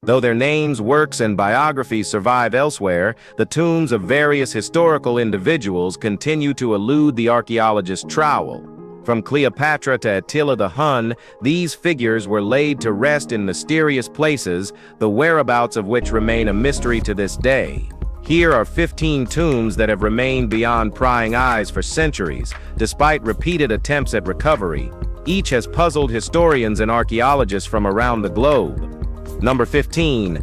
Though their names, works, and biographies survive elsewhere, the tombs of various historical individuals continue to elude the archaeologist's trowel. From Cleopatra to Attila the Hun, these figures were laid to rest in mysterious places, the whereabouts of which remain a mystery to this day. Here are 15 tombs that have remained beyond prying eyes for centuries, despite repeated attempts at recovery. Each has puzzled historians and archaeologists from around the globe. Number 15.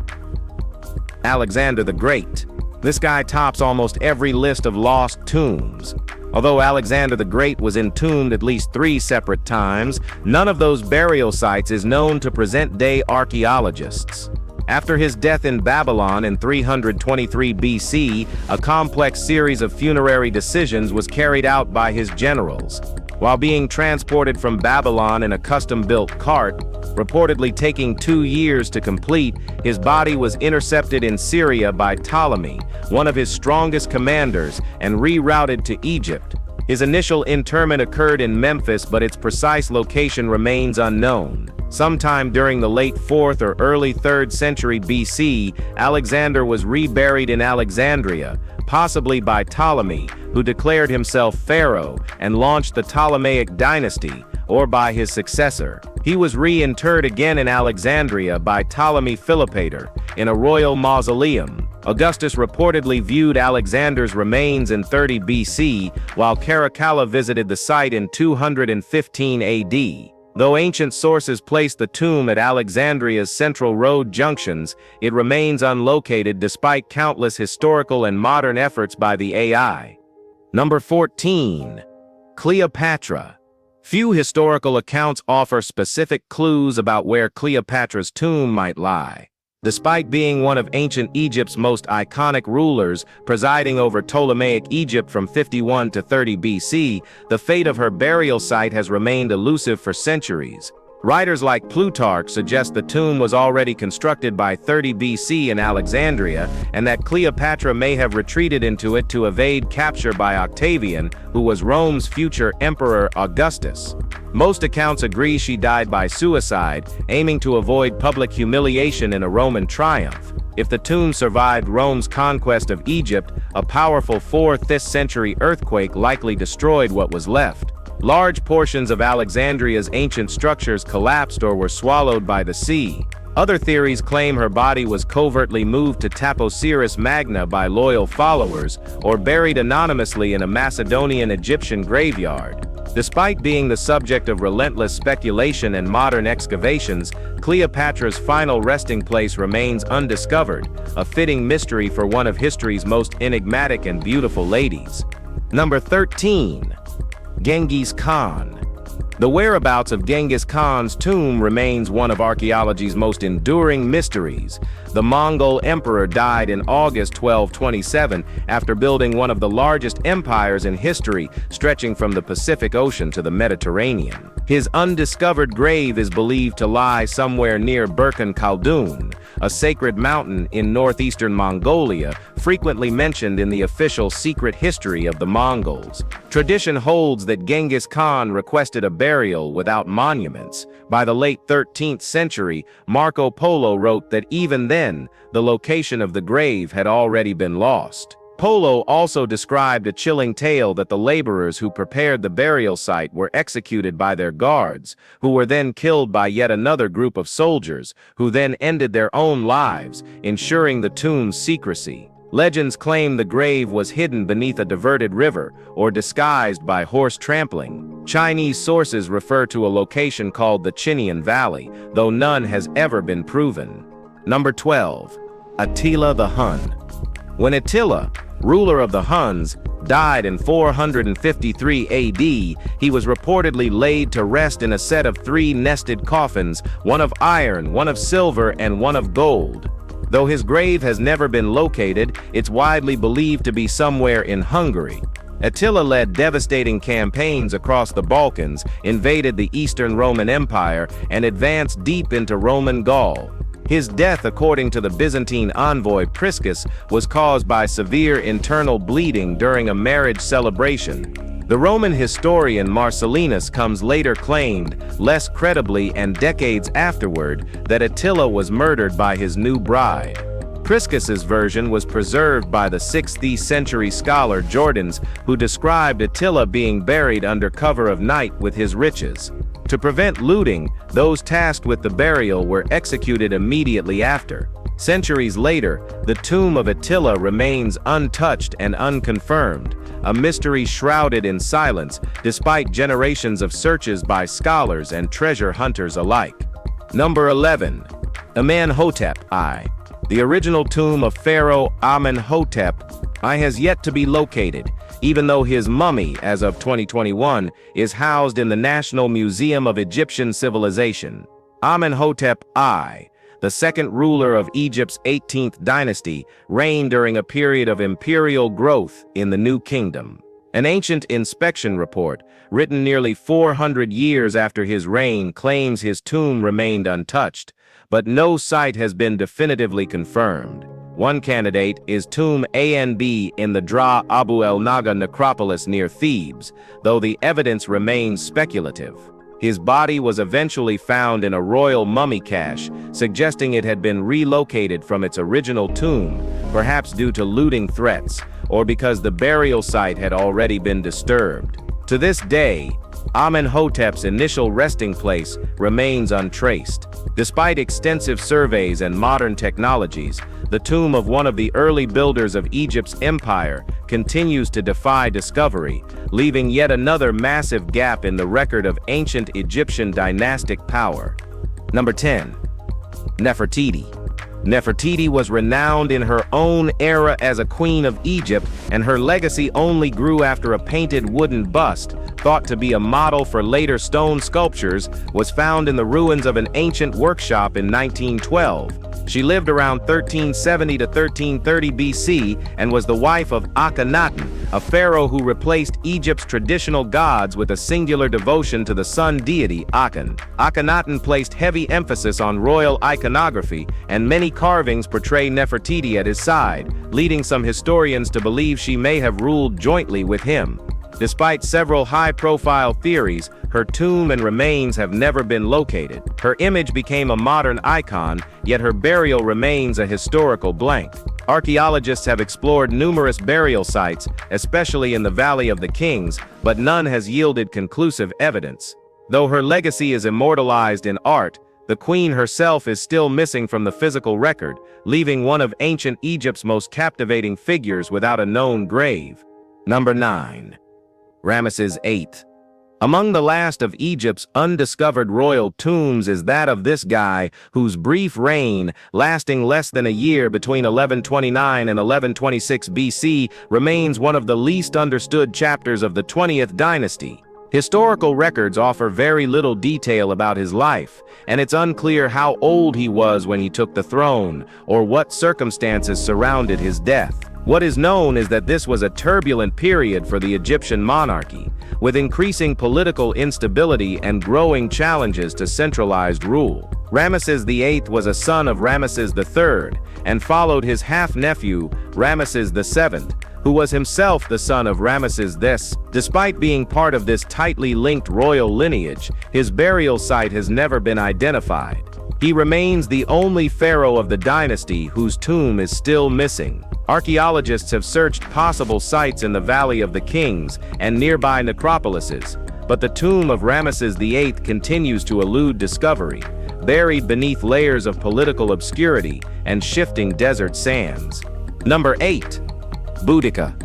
Alexander the Great. This guy tops almost every list of lost tombs. Although Alexander the Great was entombed at least 3 separate times, none of those burial sites is known to present-day archaeologists. After his death in Babylon in 323 BC, a complex series of funerary decisions was carried out by his generals. While being transported from Babylon in a custom-built cart, reportedly taking 2 years to complete, his body was intercepted in Syria by Ptolemy, one of his strongest commanders, and rerouted to Egypt. His initial interment occurred in Memphis, but its precise location remains unknown. Sometime during the late 4th or early 3rd century BC, Alexander was reburied in Alexandria, possibly by Ptolemy, who declared himself pharaoh and launched the Ptolemaic dynasty, or by his successor. He was reinterred again in Alexandria by Ptolemy Philopator, in a royal mausoleum. Augustus reportedly viewed Alexander's remains in 30 BC, while Caracalla visited the site in 215 AD. Though ancient sources place the tomb at Alexandria's central road junctions, it remains unlocated despite countless historical and modern efforts by the AI. Number 14. Cleopatra. Few historical accounts offer specific clues about where Cleopatra's tomb might lie. Despite being one of ancient Egypt's most iconic rulers, presiding over Ptolemaic Egypt from 51 to 30 BC, the fate of her burial site has remained elusive for centuries. Writers like Plutarch suggest the tomb was already constructed by 30 BC in Alexandria, and that Cleopatra may have retreated into it to evade capture by Octavian, who was Rome's future emperor Augustus. Most accounts agree she died by suicide, aiming to avoid public humiliation in a Roman triumph. If the tomb survived Rome's conquest of Egypt, a powerful 4th century earthquake likely destroyed what was left. Large portions of Alexandria's ancient structures collapsed or were swallowed by the sea. Other theories claim her body was covertly moved to Taposiris Magna by loyal followers, or buried anonymously in a Macedonian Egyptian graveyard. Despite being the subject of relentless speculation and modern excavations, Cleopatra's final resting place remains undiscovered, a fitting mystery for one of history's most enigmatic and beautiful ladies. Number 13. Genghis Khan. The whereabouts of Genghis Khan's tomb remains one of archaeology's most enduring mysteries. The Mongol emperor died in August 1227 after building one of the largest empires in history, stretching from the Pacific Ocean to the Mediterranean. His undiscovered grave is believed to lie somewhere near Burkhan Khaldun, a sacred mountain in northeastern Mongolia, frequently mentioned in the official secret history of the Mongols. Tradition holds that Genghis Khan requested a burial without monuments. By the late 13th century, Marco Polo wrote that even then, the location of the grave had already been lost. Polo also described a chilling tale that the laborers who prepared the burial site were executed by their guards, who were then killed by yet another group of soldiers, who then ended their own lives, ensuring the tomb's secrecy. Legends claim the grave was hidden beneath a diverted river or disguised by horse trampling. Chinese sources refer to a location called the Chinian Valley, though none has ever been proven. Number 12. Attila the Hun. When Attila, ruler of the Huns, died in 453 AD, he was reportedly laid to rest in a set of 3 nested coffins, one of iron, one of silver, and one of gold. Though his grave has never been located, it's widely believed to be somewhere in Hungary. Attila led devastating campaigns across the Balkans, invaded the Eastern Roman Empire, and advanced deep into Roman Gaul. His death, according to the Byzantine envoy Priscus, was caused by severe internal bleeding during a marriage celebration. The Roman historian Marcellinus comes later claimed, less credibly and decades afterward, that Attila was murdered by his new bride. Priscus's version was preserved by the 6th century scholar Jordanes, who described Attila being buried under cover of night with his riches. To prevent looting, those tasked with the burial were executed immediately after. Centuries later, the tomb of Attila remains untouched and unconfirmed, a mystery shrouded in silence despite generations of searches by scholars and treasure hunters alike. Number 11. Amenhotep I. The original tomb of Pharaoh Amenhotep I has yet to be located, even though his mummy, as of 2021, is housed in the National Museum of Egyptian Civilization. Amenhotep I, the second ruler of Egypt's 18th dynasty, reigned during a period of imperial growth in the New Kingdom. An ancient inspection report, written nearly 400 years after his reign, claims his tomb remained untouched, but no site has been definitively confirmed. One candidate is Tomb ANB in the Dra Abu el Naga necropolis near Thebes, though the evidence remains speculative. His body was eventually found in a royal mummy cache, suggesting it had been relocated from its original tomb, perhaps due to looting threats, or because the burial site had already been disturbed. To this day, Amenhotep's initial resting place remains untraced. Despite extensive surveys and modern technologies, the tomb of one of the early builders of Egypt's empire continues to defy discovery, leaving yet another massive gap in the record of ancient Egyptian dynastic power. Number 10. Nefertiti. Nefertiti was renowned in her own era as a queen of Egypt, and her legacy only grew after a painted wooden bust, thought to be a model for later stone sculptures, was found in the ruins of an ancient workshop in 1912. She lived around 1370 to 1330 BC and was the wife of Akhenaten, a pharaoh who replaced Egypt's traditional gods with a singular devotion to the sun deity Aten. Akhenaten placed heavy emphasis on royal iconography, and many carvings portray Nefertiti at his side, leading some historians to believe she may have ruled jointly with him. Despite several high-profile theories, her tomb and remains have never been located. Her image became a modern icon, yet her burial remains a historical blank. Archaeologists have explored numerous burial sites, especially in the Valley of the Kings, but none has yielded conclusive evidence. Though her legacy is immortalized in art, the queen herself is still missing from the physical record, leaving one of ancient Egypt's most captivating figures without a known grave. Number 9. Ramesses VIII. Among the last of Egypt's undiscovered royal tombs is that of this guy, whose brief reign, lasting less than a year between 1129 and 1126 BC, remains one of the least understood chapters of the 20th dynasty. Historical records offer very little detail about his life, and it's unclear how old he was when he took the throne, or what circumstances surrounded his death. What is known is that this was a turbulent period for the Egyptian monarchy, with increasing political instability and growing challenges to centralized rule. Ramesses VIII was a son of Ramesses III, and followed his half-nephew, Ramesses VII, who was himself the son of Ramesses X. Despite being part of this tightly linked royal lineage, his burial site has never been identified. He remains the only pharaoh of the dynasty whose tomb is still missing. Archaeologists have searched possible sites in the Valley of the Kings and nearby necropolises, but the tomb of Ramesses VIII continues to elude discovery, buried beneath layers of political obscurity and shifting desert sands. Number 8. Boudica.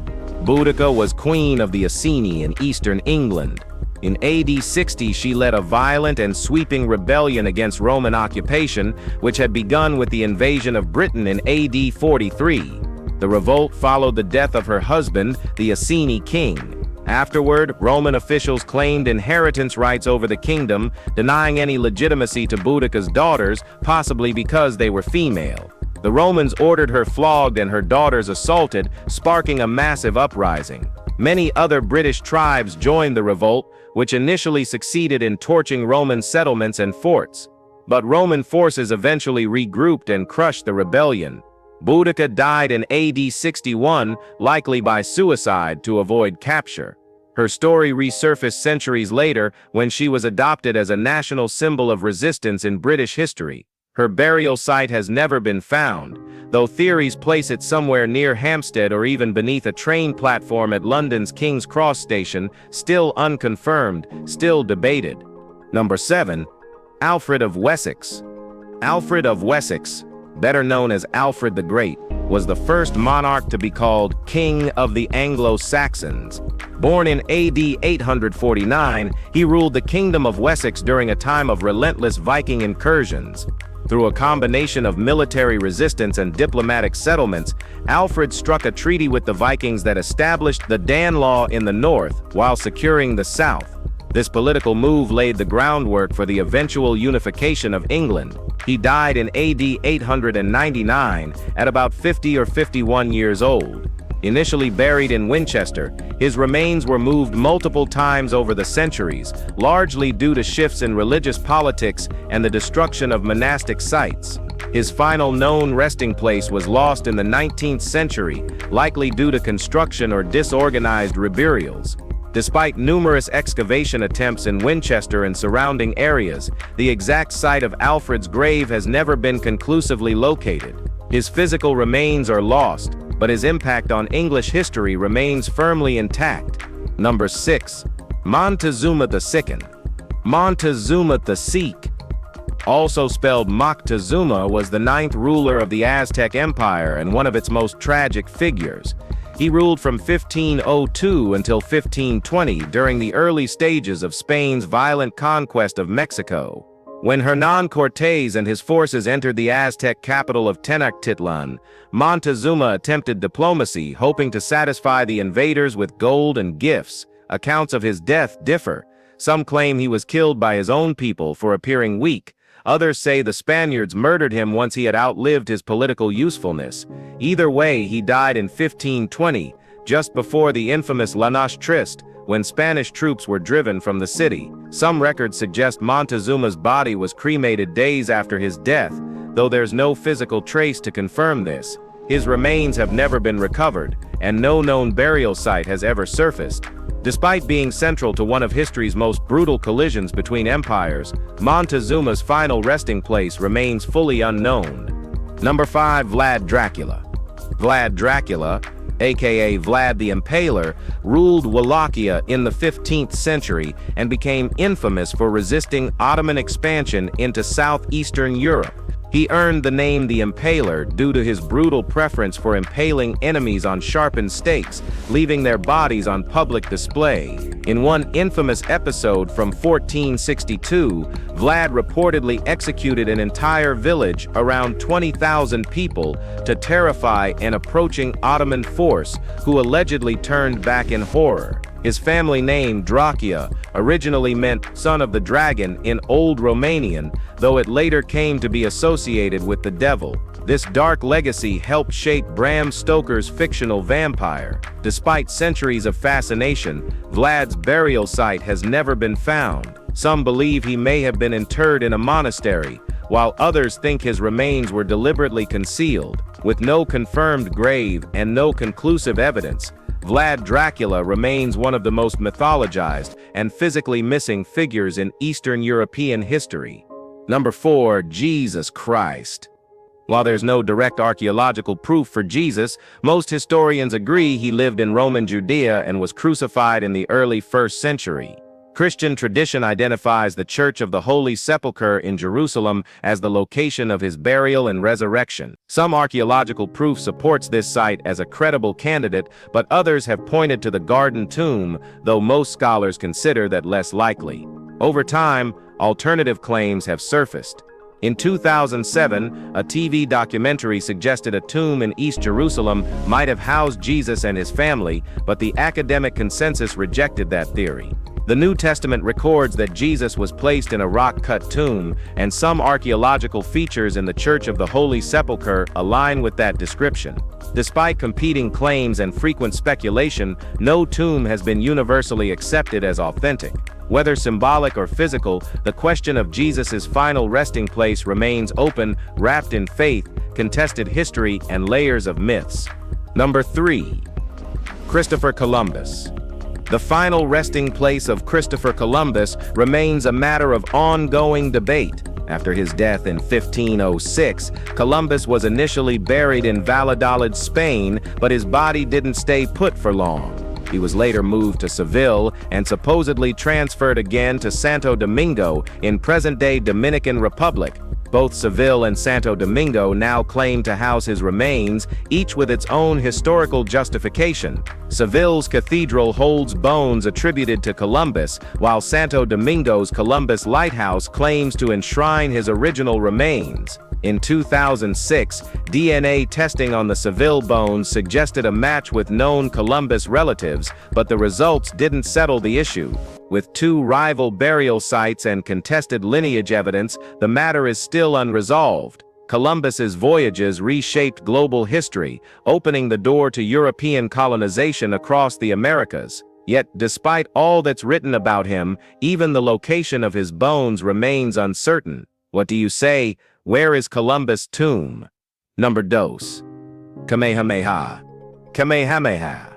Boudica was queen of the Iceni in eastern England. In AD 60, she led a violent and sweeping rebellion against Roman occupation, which had begun with the invasion of Britain in AD 43. The revolt followed the death of her husband, the Iceni king. Afterward, Roman officials claimed inheritance rights over the kingdom, denying any legitimacy to Boudica's daughters, possibly because they were female. The Romans ordered her flogged and her daughters assaulted, sparking a massive uprising. Many other British tribes joined the revolt, which initially succeeded in torching Roman settlements and forts. But Roman forces eventually regrouped and crushed the rebellion. Boudica died in AD 61, likely by suicide to avoid capture. Her story resurfaced centuries later when she was adopted as a national symbol of resistance in British history. Her burial site has never been found, though theories place it somewhere near Hampstead or even beneath a train platform at London's King's Cross station, still unconfirmed, still debated. Number 7. Alfred of Wessex. Alfred of Wessex, better known as Alfred the Great, was the first monarch to be called King of the Anglo-Saxons. Born in AD 849, he ruled the Kingdom of Wessex during a time of relentless Viking incursions. Through a combination of military resistance and diplomatic settlements, Alfred struck a treaty with the Vikings that established the Danelaw in the north while securing the south. This political move laid the groundwork for the eventual unification of England. He died in AD 899 at about 50 or 51 years old. Initially buried in Winchester, his remains were moved multiple times over the centuries, largely due to shifts in religious politics and the destruction of monastic sites. His final known resting place was lost in the 19th century, likely due to construction or disorganized reburials. Despite numerous excavation attempts in Winchester and surrounding areas, the exact site of Alfred's grave has never been conclusively located. His physical remains are lost, but his impact on English history remains firmly intact. Number 6. Montezuma II. Montezuma II, also spelled Moctezuma, was the 9th ruler of the Aztec Empire and one of its most tragic figures. He ruled from 1502 until 1520 during the early stages of Spain's violent conquest of Mexico. When Hernán Cortés and his forces entered the Aztec capital of Tenochtitlan, Montezuma attempted diplomacy, hoping to satisfy the invaders with gold and gifts. Accounts of his death differ. Some claim he was killed by his own people for appearing weak. Others say the Spaniards murdered him once he had outlived his political usefulness. Either way, he died in 1520, just before the infamous La Noche Triste, when Spanish troops were driven from the city. Some records suggest Montezuma's body was cremated days after his death, though there's no physical trace to confirm this. His remains have never been recovered, and no known burial site has ever surfaced. Despite being central to one of history's most brutal collisions between empires, Montezuma's final resting place remains fully unknown. Number 5. Vlad Dracula. Vlad Dracula, aka Vlad the Impaler, ruled Wallachia in the 15th century and became infamous for resisting Ottoman expansion into southeastern Europe. He earned the name the Impaler due to his brutal preference for impaling enemies on sharpened stakes, leaving their bodies on public display. In one infamous episode from 1462, Vlad reportedly executed an entire village, around 20,000 people, to terrify an approaching Ottoman force, who allegedly turned back in horror. His family name, Drachia, originally meant son of the dragon in Old Romanian, though it later came to be associated with the devil. This dark legacy helped shape Bram Stoker's fictional vampire. Despite centuries of fascination, Vlad's burial site has never been found. Some believe he may have been interred in a monastery, while others think his remains were deliberately concealed. With no confirmed grave and no conclusive evidence, Vlad Dracula remains one of the most mythologized and physically missing figures in Eastern European history. Number 4. Jesus Christ. While there's no direct archaeological proof for Jesus, most historians agree he lived in Roman Judea and was crucified in the early 1st century. Christian tradition identifies the Church of the Holy Sepulchre in Jerusalem as the location of his burial and resurrection. Some archaeological proof supports this site as a credible candidate, but others have pointed to the Garden Tomb, though most scholars consider that less likely. Over time, alternative claims have surfaced. In 2007, a TV documentary suggested a tomb in East Jerusalem might have housed Jesus and his family, but the academic consensus rejected that theory. The New Testament records that Jesus was placed in a rock-cut tomb, and some archaeological features in the Church of the Holy Sepulchre align with that description. Despite competing claims and frequent speculation, no tomb has been universally accepted as authentic. Whether symbolic or physical, the question of Jesus' final resting place remains open, wrapped in faith, contested history, and layers of myths. Number 3. Christopher Columbus. The final resting place of Christopher Columbus remains a matter of ongoing debate. After his death in 1506, Columbus was initially buried in Valladolid, Spain, but his body didn't stay put for long. He was later moved to Seville and supposedly transferred again to Santo Domingo in present-day Dominican Republic. Both Seville and Santo Domingo now claim to house his remains, each with its own historical justification. Seville's cathedral holds bones attributed to Columbus, while Santo Domingo's Columbus Lighthouse claims to enshrine his original remains. In 2006, DNA testing on the Seville bones suggested a match with known Columbus relatives, but the results didn't settle the issue. With two rival burial sites and contested lineage evidence, the matter is still unresolved. Columbus's voyages reshaped global history, opening the door to European colonization across the Americas. Yet, despite all that's written about him, even the location of his bones remains uncertain. What do you say? Where is Columbus' tomb? Number 2. Kamehameha. Kamehameha.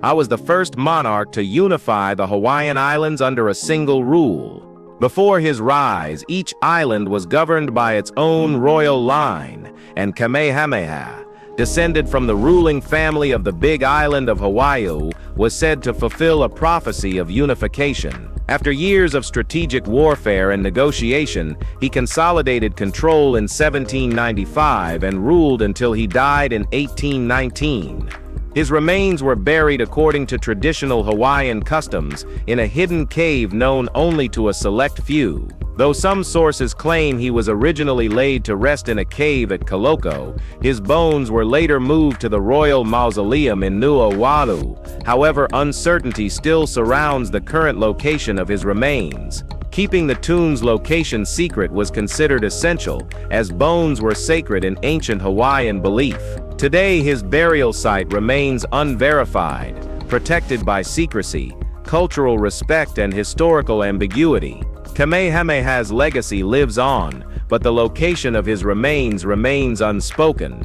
I was the first monarch to unify the Hawaiian Islands under a single rule. Before his rise, each island was governed by its own royal line, and Kamehameha, descended from the ruling family of the Big Island of Hawaii, was said to fulfill a prophecy of unification. After years of strategic warfare and negotiation, he consolidated control in 1795 and ruled until he died in 1819. His remains were buried according to traditional Hawaiian customs in a hidden cave known only to a select few. Though some sources claim he was originally laid to rest in a cave at Koloko, his bones were later moved to the Royal Mausoleum in Nuuanu. However, uncertainty still surrounds the current location of his remains. Keeping the tomb's location secret was considered essential, as bones were sacred in ancient Hawaiian belief. Today, his burial site remains unverified, protected by secrecy, cultural respect, and historical ambiguity. Kamehameha's legacy lives on, but the location of his remains remains unspoken.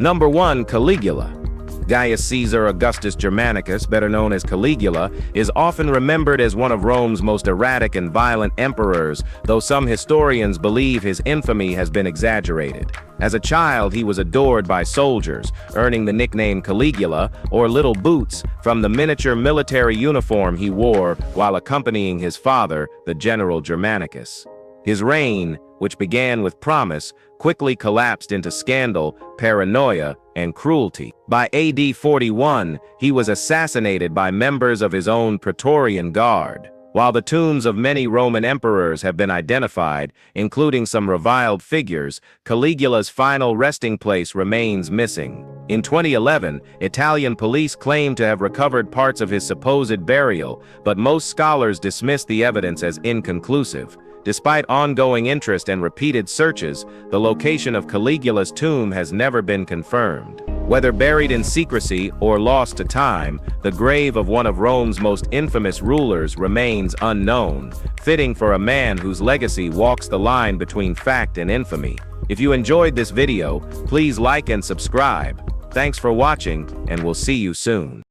Number 1. Caligula. Gaius Caesar Augustus Germanicus, better known as Caligula, is often remembered as one of Rome's most erratic and violent emperors, though some historians believe his infamy has been exaggerated. As a child, he was adored by soldiers, earning the nickname Caligula, or Little Boots, from the miniature military uniform he wore while accompanying his father, the General Germanicus. His reign, which began with promise, quickly collapsed into scandal, paranoia, and cruelty. By AD 41, he was assassinated by members of his own Praetorian Guard. While the tombs of many Roman emperors have been identified, including some reviled figures, Caligula's final resting place remains missing. In 2011, Italian police claimed to have recovered parts of his supposed burial, but most scholars dismissed the evidence as inconclusive. Despite ongoing interest and repeated searches, the location of Caligula's tomb has never been confirmed. Whether buried in secrecy or lost to time, the grave of one of Rome's most infamous rulers remains unknown, fitting for a man whose legacy walks the line between fact and infamy. If you enjoyed this video, please like and subscribe. Thanks for watching, and we'll see you soon.